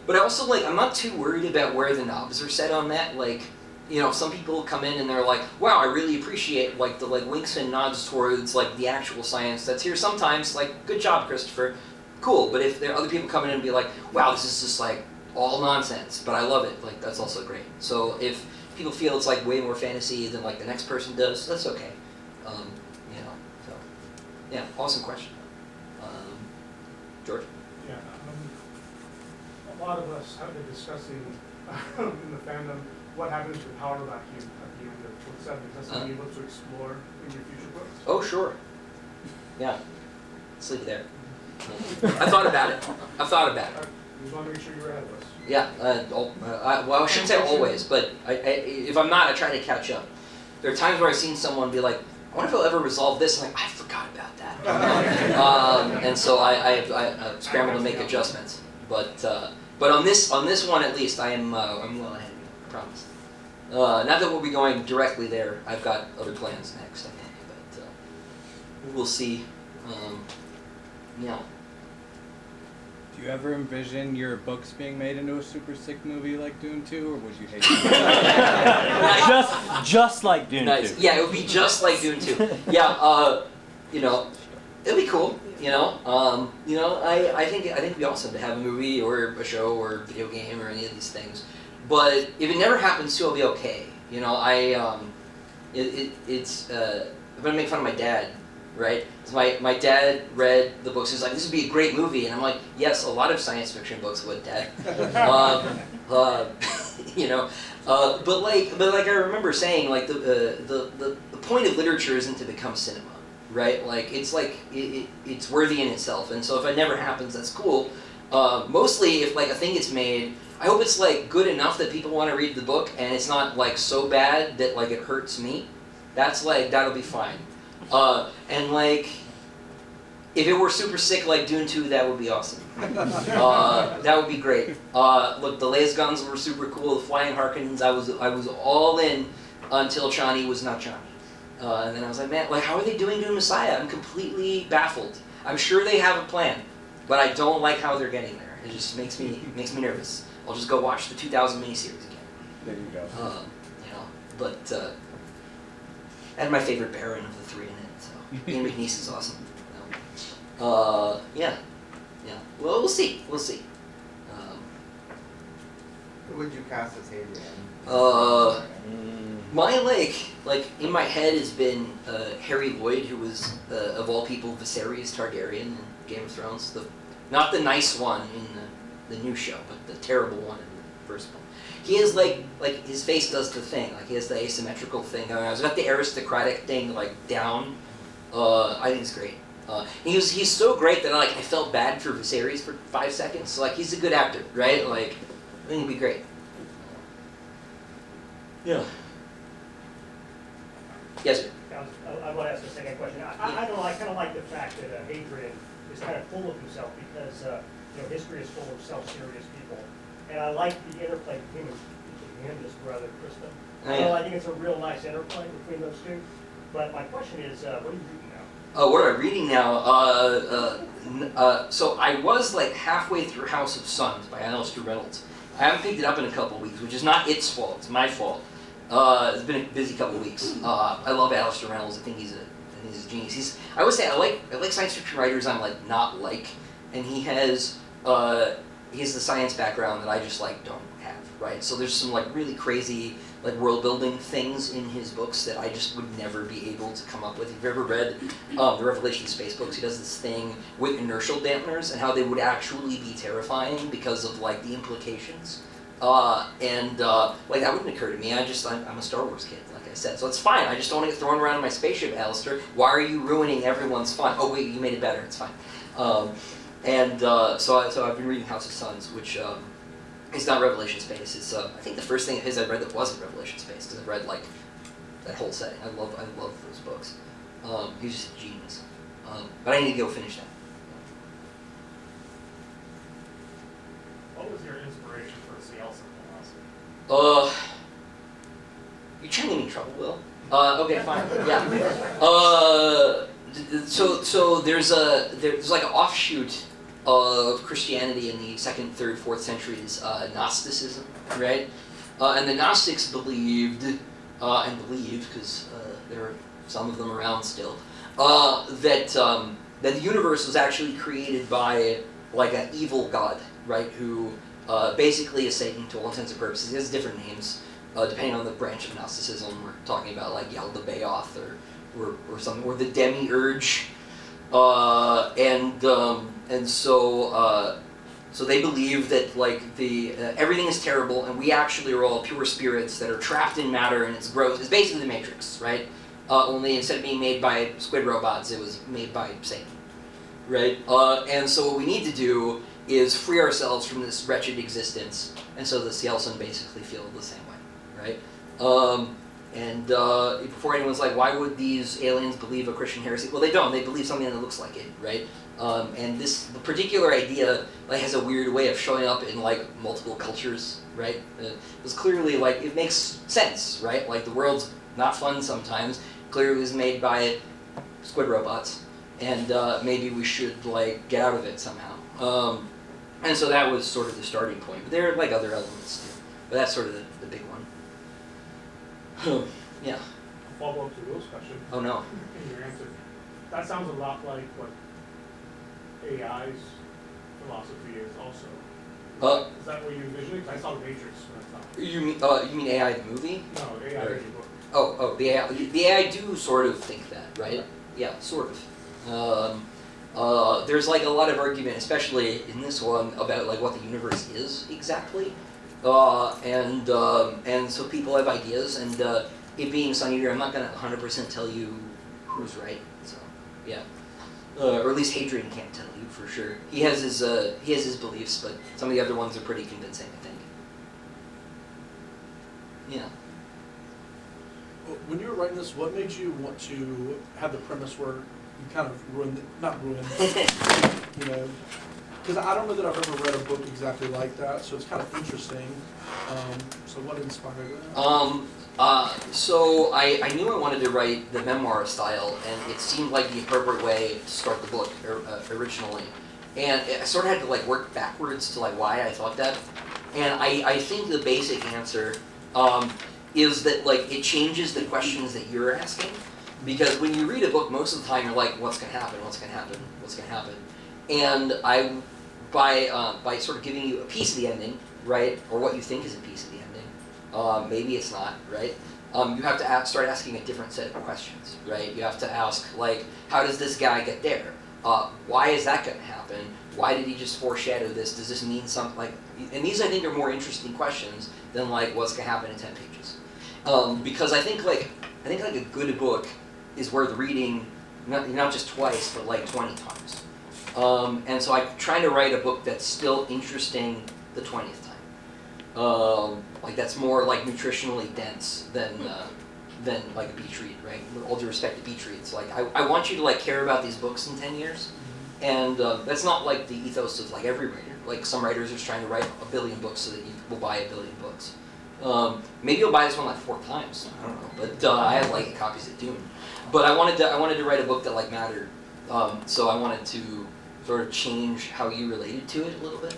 But I also I'm not too worried about where the knobs are set on that. Like, you know, some people come in and they're like, wow, I really appreciate like the winks and nods towards like the actual science that's here sometimes, like, good job, Christopher. Cool. But if there are other people come in and be like, wow, this is just like all nonsense, but I love it, like that's also great. So if people feel it's like way more fantasy than like the next person does, that's okay. You know, so yeah, awesome question. George?
Yeah, a lot of us have been discussing in the fandom what happens to the power vacuum at the end of book 7. Is that something you're able to explore in your future books?
Oh, sure. Yeah. Sleep there. I thought about it.
I just want to make sure you're ahead of us.
Yeah. Well, I shouldn't say always, but if I'm not, I try to catch up. There are times where I've seen someone be like, I wonder if he'll ever resolve this. I'm like, I forgot about that. And so I scramble to make adjustments. But on this one at least, I'm well ahead of you. I promise. Not that we'll be going directly there. I've got other plans next, I think, but we'll see. Yeah.
Do you ever envision your books being made into a super sick movie like Dune 2, or would you hate it?
just like Dune 2.
Yeah, it would be just like Dune 2. Yeah, you know, it'd be cool. You know, I think it'd be awesome to have a movie or a show or a video game or any of these things. But if it never happens too, I'll be okay. You know, I'm gonna make fun of my dad right? So my dad read the books. He's like, this would be a great movie, and I'm like, yes, a lot of science fiction books would, Dad. You know, but like I remember saying, like the point of literature isn't to become cinema, right? Like it's worthy in itself, and so if it never happens, that's cool. Mostly, if like a thing gets made, I hope it's like good enough that people want to read the book, and it's not like so bad that like it hurts me. That's like that'll be fine. And like, if it were super sick like Dune 2, that would be awesome. That would be great. Look, the lasguns were super cool. The flying Harkonnens, I was all in until Chani was not Chani. And then I was like, man, like how are they doing Dune Messiah? I'm completely baffled. I'm sure they have a plan, but I don't like how they're getting there. It just makes me nervous. I'll just go watch the 2000 miniseries again.
There you go.
You know, but and my favorite Baron of the three in it. So Ian McNeice is awesome. Yeah. Well, we'll see.
Who would you cast as Hadrian?
My like in my head has been Harry Lloyd, who was of all people Viserys Targaryen in Game of Thrones. Not the nice one in the new show, but the terrible one in the first one. He is like his face does the thing. Like he has the asymmetrical thing. I was got the aristocratic thing like down. I think it's great. He's so great that I felt bad for Viserys for 5 seconds. So like he's a good actor, right? Like I think he'd be great. Yeah. Yes, sir.
I want to ask a second question. I kind of like the fact that Hadrian is kind of full of himself because history is full of self-serious people, and I like the interplay between him and his brother Krista.
Oh, yeah.
I think it's a real nice interplay between those two. But my question is, what are you reading now?
Oh, what am I reading now? So I was like halfway through House of Suns by Alistair Reynolds. I haven't picked it up in a couple of weeks, which is not its fault. It's my fault. It's been a busy couple of weeks. I love Alistair Reynolds. I think he's a genius. I would say I like science fiction writers I'm like not like, and he has the science background that I just like don't have. Right. So there's some like really crazy like world building things in his books that I just would never be able to come up with. If you've ever read the Revelation Space books, he does this thing with inertial dampeners and how they would actually be terrifying because of like the implications. Like that wouldn't occur to me. I'm a Star Wars kid, like I said. So it's fine. I just don't want to get thrown around in my spaceship, Alistair. Why are you ruining everyone's fun? Oh wait, you made it better. It's fine. So I've been reading House of Suns, which it's not Revelation Space. It's I think the first thing of his I read that wasn't Revelation Space because I read like that whole setting. I love those books. He's just a genius. But I need to go finish that.
What was your inspiration for Cielson philosophy?
You trying to get me in trouble, Will? Okay, fine. Yeah. So there's like an offshoot of Christianity in the 2nd, 3rd, 4th centuries, Gnosticism, right? And the Gnostics believed, and believe, because there are some of them around still, that the universe was actually created by like an evil god, right? Who basically is Satan to all intents and purposes. He has different names depending on the branch of Gnosticism. We're talking about like Yaldabaoth or something, or the Demiurge. So they believe that like everything is terrible, and we actually are all pure spirits that are trapped in matter, and it's gross. It's basically the Matrix, right? Only instead of being made by squid robots, it was made by Satan, right? And so what we need to do is free ourselves from this wretched existence, and so the Cielson basically feel the same way, right? Before anyone's like, why would these aliens believe a Christian heresy? Well, they don't. They believe something that looks like it, right? And this particular idea like has a weird way of showing up in like multiple cultures, right? It's clearly like it makes sense, right? Like the world's not fun sometimes. Clearly, it was made by squid robots, and maybe we should like get out of it somehow. And so that was sort of the starting point. But there are like other elements too. But that's sort of the big one. Yeah.
Follow up to Will's question.
Oh no.
In your answer, that sounds a lot like what AI's philosophy is also. Is that what you envision? I saw the Matrix when I saw it.
You mean AI the movie?
No, AI
Or-
in the book.
The AI do sort of think that, right? Yeah, sort of. There's like a lot of argument, especially in this one, about like what the universe is exactly, and so people have ideas, and it being Sun Eater, I'm not gonna 100% tell you who's right. So yeah, or at least Hadrian can't tell you for sure. He has his beliefs, but some of the other ones are pretty convincing, I think. Yeah.
When you were writing this, what made you want to have the premise where you kind of ruined, not ruined, you know, because I don't know that I've ever read a book exactly like that, so it's kind of interesting. So what inspired that?
So I knew I wanted to write the memoir style, and it seemed like the appropriate way to start the book originally. And I sort of had to like work backwards to like why I thought that. And I think the basic answer is that like it changes the questions that you're asking. Because when you read a book, most of the time you're like, what's going to happen, what's going to happen, what's going to happen? And by sort of giving you a piece of the ending, right, or what you think is a piece of the ending, maybe it's not, right? You have to start asking a different set of questions, right? You have to ask, like, how does this guy get there? Why is that going to happen? Why did he just foreshadow this? Does this mean something? Like, and these I think are more interesting questions than like what's going to happen in 10 pages, because I think like a good book is worth reading not just twice, but like 20 times. And so I'm trying to write a book that's still interesting the 20th time. Like that's more like nutritionally dense than like a beach read, right? With all due respect to beach reads, like I want you to like care about these books in 10 years. And that's not like the ethos of like every writer. Like some writers are just trying to write 1 billion books so that you will buy 1 billion books. Maybe you'll buy this one like 4 times. I don't know, but I have like copies of Dune. But I wanted to write a book that like mattered. So I wanted to sort of change how you related to it a little bit.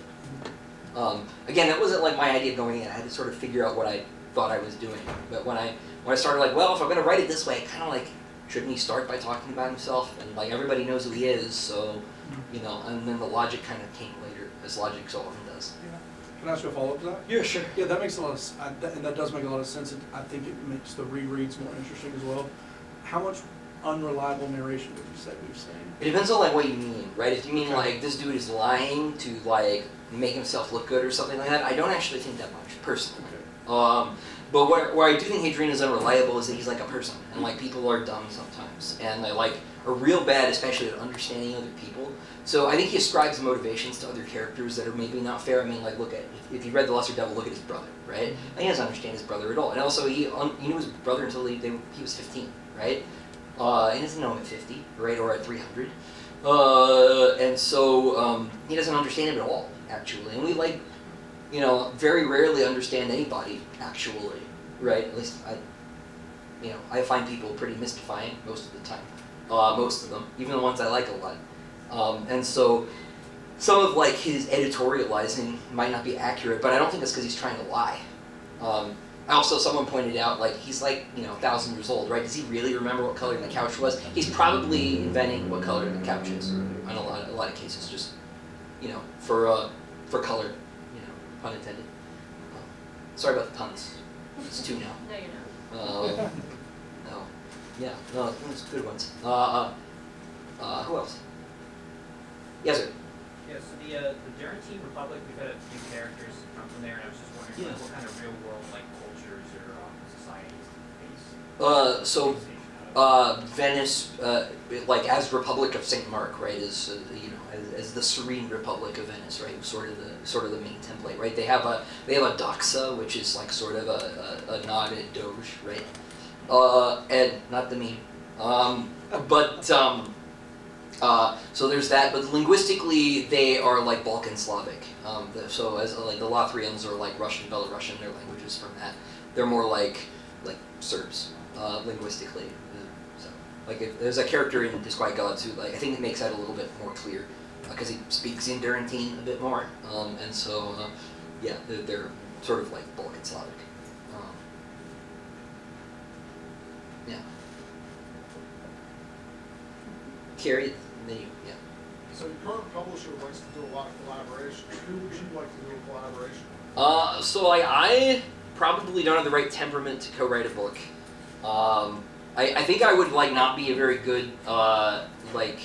Again, that wasn't like my idea going in. I had to sort of figure out what I thought I was doing. But when I started like, well, if I'm going to write it this way, I kind of like, shouldn't he start by talking about himself? And like everybody knows who he is, so, you know, and then the logic kind of came later, as logic so often does.
Yeah. Can I ask you a follow-up to that?
Yeah, sure.
Yeah, that makes a lot of and that does make a lot of sense. I think it makes the rereads more interesting as well. How much unreliable narration would you say we've seen?
It depends on like what you mean, right? If you mean like this dude is lying to like make himself look good or something like that, I don't actually think that much, personally.
Okay.
But where I do think Hadrian is unreliable is that he's like a person, and like people are dumb sometimes, and they like are real bad, especially at understanding other people. So I think he ascribes motivations to other characters that are maybe not fair. I mean, like look at if you read The Lesser Devil, look at his brother, right? And he doesn't understand his brother at all, and also he knew his brother until he was 15, right? He doesn't know him at 50, right, or at 300, and so he doesn't understand him at all, actually. And we like, you know, very rarely understand anybody actually, right? At least I find people pretty mystifying most of the time, most of them, even the ones I like a lot. And so some of like his editorializing might not be accurate, but I don't think it's because he's trying to lie. Also, someone pointed out, like, he's like, 1,000 years old, right? Does he really remember what color the couch was? He's probably inventing what color the couch is in a lot of cases, just, for color, pun intended. Sorry about the puns. It's 2 now.
No, you're not.
No, it's good ones. Who else? Yes, sir.
Yeah, so the Durantine Republic, we've had a few characters come from there, and I was just wondering like, what kind of real world like cultures or societies face.
Venice, like as Republic of Saint Mark, right, is as the serene Republic of Venice, right, sort of the main template, right. They have a doxa, which is like sort of a nod at Doge, right, and not the meme, so there's that, but linguistically they are like Balkan Slavic. So as like the Lothrians are like Russian, Belarusian, their languages from that. They're more like Serbs linguistically. So like if there's a character in Disquiet Gods who like I think it makes that a little bit more clear because he speaks in Durantine a bit more, and so they're sort of like Balkan Slavic. Yeah. Carrie. Yeah.
So your current publisher likes to do a lot of collaboration. Who would you like to do a collaboration with?
So I probably don't have the right temperament to co-write a book. I think I would like not be a very good like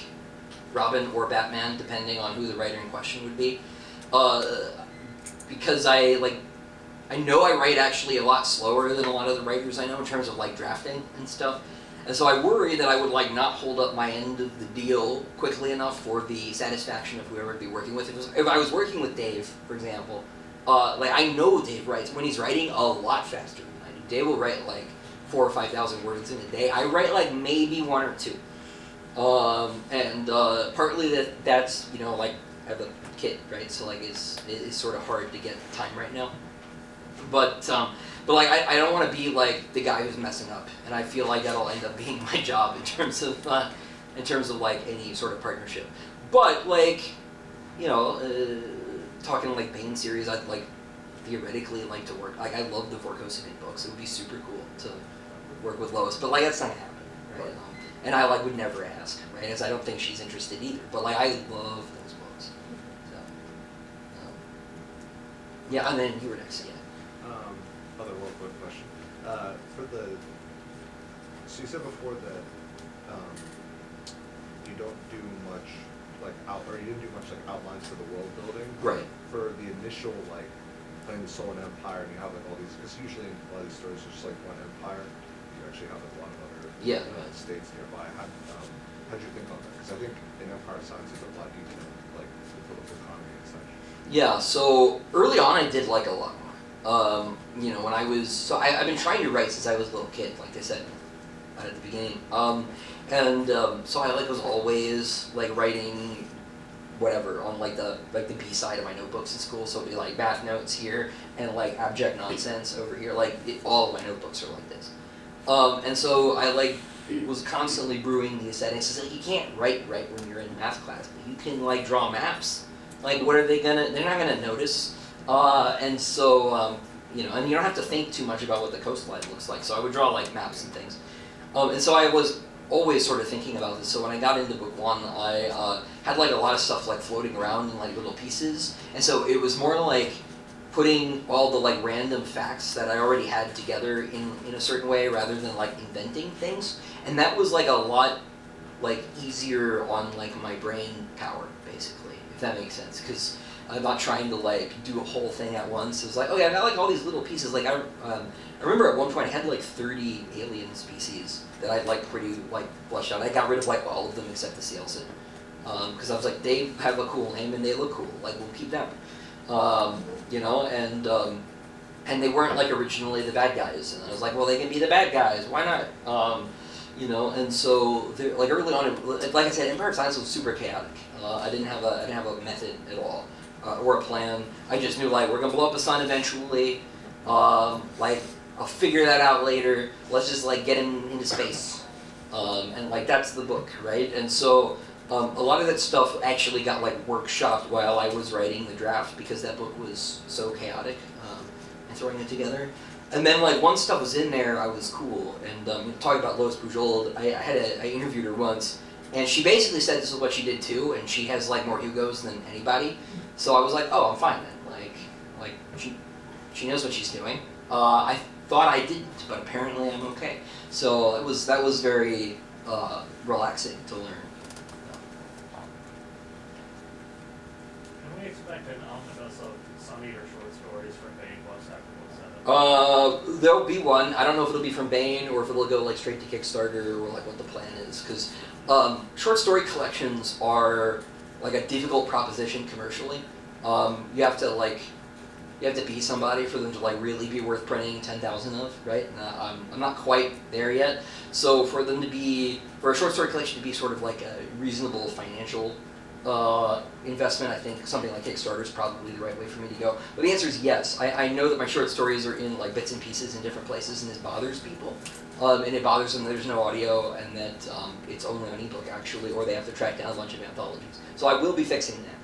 Robin or Batman, depending on who the writer in question would be, because I know I write actually a lot slower than a lot of the writers I know in terms of like drafting and stuff, and so I worry that I would like not hold up my end of the deal quickly enough for the satisfaction of whoever I'd be working with. If I was working with Dave, for example, like I know Dave writes when he's writing a lot faster than I do. Dave will write like 4,000 or 5,000 words in a day. I write like maybe 1 or 2. And partly that's, you know, like I have a kid, right? So like it's sort of hard to get time right now. But like I don't want to be like the guy who's messing up, and I feel like that'll end up being my job in terms of like any sort of partnership. But like, you know, talking like Bane series, I'd like theoretically like to work. Like I love the Vorkosigan books. It would be super cool to work with Lois, but like that's not gonna happen, right? And I like would never ask, right? As I don't think she's interested either. But like I love those books. So yeah, and then you were next, yeah.
Other real quick question. So you said before that you don't do much or you didn't do much like outlines for the world building.
Right.
For the initial like playing the Soul and Empire, and you have like all these, because usually in a lot of these stories there's just like one empire. You actually have like a lot of other states nearby. How did you think on that? Because I think in Empire Science is a lot detailed, like the political economy and such.
Yeah, so early on I did like a lot more. You know, when I was, so I've been trying to write since I was a little kid, like I said at the beginning. So I like was always like writing whatever on like the B side of my notebooks in school. So it'd be like math notes here and like abject nonsense over here. Like all of my notebooks are like this. And so I like was constantly brewing these settings. It's like you can't write right when you're in math class, but you can like draw maps. Like what are they gonna? They're not gonna notice. And so you know, and you don't have to think too much about what the coastline looks like. So I would draw like maps and things. And so I was always sort of thinking about this. So when I got into book 1, I had like a lot of stuff like floating around in like little pieces. And so it was more like putting all the like random facts that I already had together in a certain way rather than like inventing things. And that was like a lot like easier on like my brain power, basically, if that makes sense. Because I'm not trying to like do a whole thing at once. It was like, okay, I got like all these little pieces. Like I remember at one point I had like 30 alien species that I'd like pretty like fleshed out. I got rid of like all of them except the Sealson. Because I was like, they have a cool name and they look cool. Like we'll keep them. You know, and they weren't like originally the bad guys. And I was like, well, they can be the bad guys. Why not? You know, and so like early on, like I said, Empire of Science was super chaotic. I didn't have a method at all. Or a plan. I just knew like we're gonna blow up the sun eventually. Like I'll figure that out later. Let's just like get him into space, and like that's the book, right? And so a lot of that stuff actually got like workshopped while I was writing the draft because that book was so chaotic and throwing it together. And then like once stuff was in there, I was cool. And talking about Lois Bujold, I interviewed her once, and she basically said this is what she did too, and she has like more Hugos than anybody. So I was like, oh, I'm fine then. Like she knows what she's doing. I thought I didn't, but apparently I'm okay. So that was very relaxing to learn.
Can we expect an omnibus of some of your short stories from Bane Plus after book 7?
There'll be one. I don't know if it'll be from Bane or if it'll go like straight to Kickstarter or like what the plan is, because short story collections are like a difficult proposition commercially. You have to be somebody for them to like really be worth printing 10,000 of, right? I'm not quite there yet. So for a short story collection to be sort of like a reasonable financial investment, I think something like Kickstarter is probably the right way for me to go. But the answer is yes. I know that my short stories are in like bits and pieces in different places, and this bothers people. And it bothers them that there's no audio and that it's only on ebook actually, or they have to track down a bunch of anthologies. So I will be fixing that.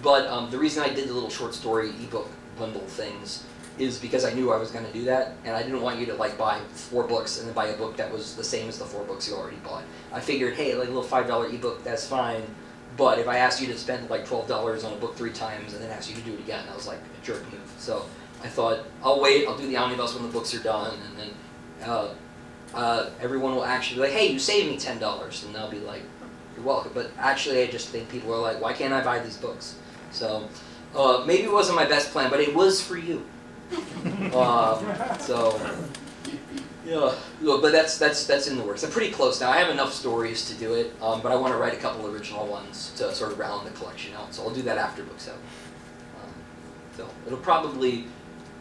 But the reason I did the little short story ebook bundle things is because I knew I was going to do that, and I didn't want you to like buy 4 books and then buy a book that was the same as the 4 books you already bought. I figured, hey, like a little $5 ebook, that's fine. But if I asked you to spend like $12 on a book 3 times and then asked you to do it again, I was like a jerk move. So I thought, I'll wait, I'll do the omnibus when the books are done, and then everyone will actually be like, hey, you saved me $10, and they'll be like, you're welcome. But actually, I just think people are like, why can't I buy these books? So maybe it wasn't my best plan, but it was for you. So yeah, but that's in the works. I'm pretty close now. I have enough stories to do it, but I want to write a couple original ones to sort of round the collection out. So I'll do that after book's out. So it'll probably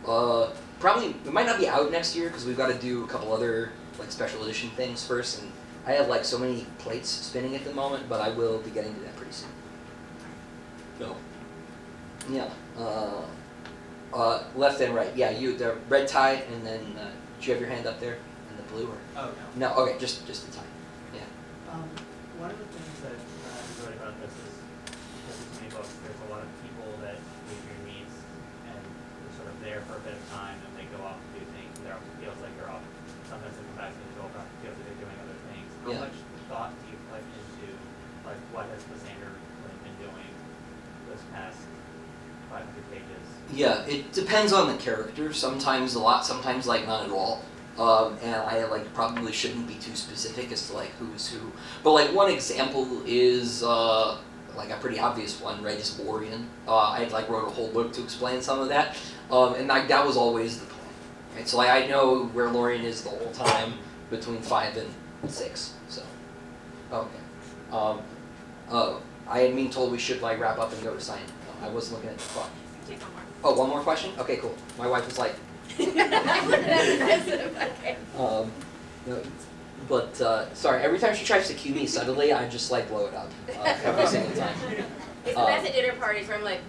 it might not be out next year because we've got to do a couple other like special edition things first, and I have like so many plates spinning at the moment, but I will be getting to that pretty soon. So yeah, left and right. Yeah, you the red tie, and then did you have your hand up there in the blue or?
Oh,
No, okay, just the tie. Yeah.
One of the things that I enjoyed about this is, because it's many books, there's a lot of people that Adrian meets, and they're sort of there for a bit of time, and they go off and do things, and it feels like they're off. Sometimes they come back and go off, feels like they're doing other things. How
Yeah.
much thought do you put into, like, what has Lysander been doing this past 500 pages?
Yeah, it depends on the character. Sometimes a lot, sometimes like not at all. And I like probably shouldn't be too specific as to like who's who. But like one example is like a pretty obvious one, right? Is Lorien. I like wrote a whole book to explain some of that, and like that was always the plan. Right? So like I know where Lorien is the whole time between 5 and 6. So okay. I am being told we should like wrap up and go to sign. I wasn't looking at the clock.
Take one more.
Oh, one more question? Okay, cool. My wife was like,
Okay.
no, but sorry, every time she tries to cue me suddenly, I just like blow it up every single time.
It's the best at dinner parties where I'm like,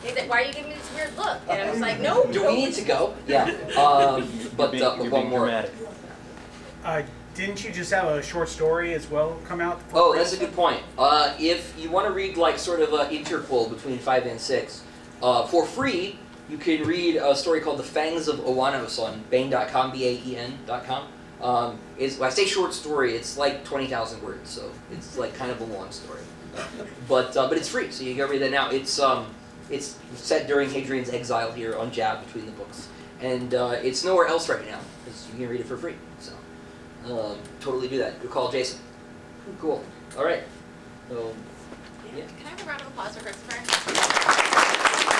he's like, why are you giving me this weird look? And I'm just like, no.
Do we need to go? Yeah. But one more.
Didn't you just have a short story as well come out?
Oh, that's a good point. If you want to read like sort of an interquel between 5 and 6, for free, you can read a story called The Fangs of Owanos on Baen.com, Baen.com. When I say short story, it's like 20,000 words, so it's like kind of a long story. But it's free, so you can go read that now. It's set during Hadrian's exile here on Jab between the books, and it's nowhere else right now because you can read it for free. So totally do that. Good call, Jason. Cool. All right. So yeah.
Can I have a round of applause for Christopher?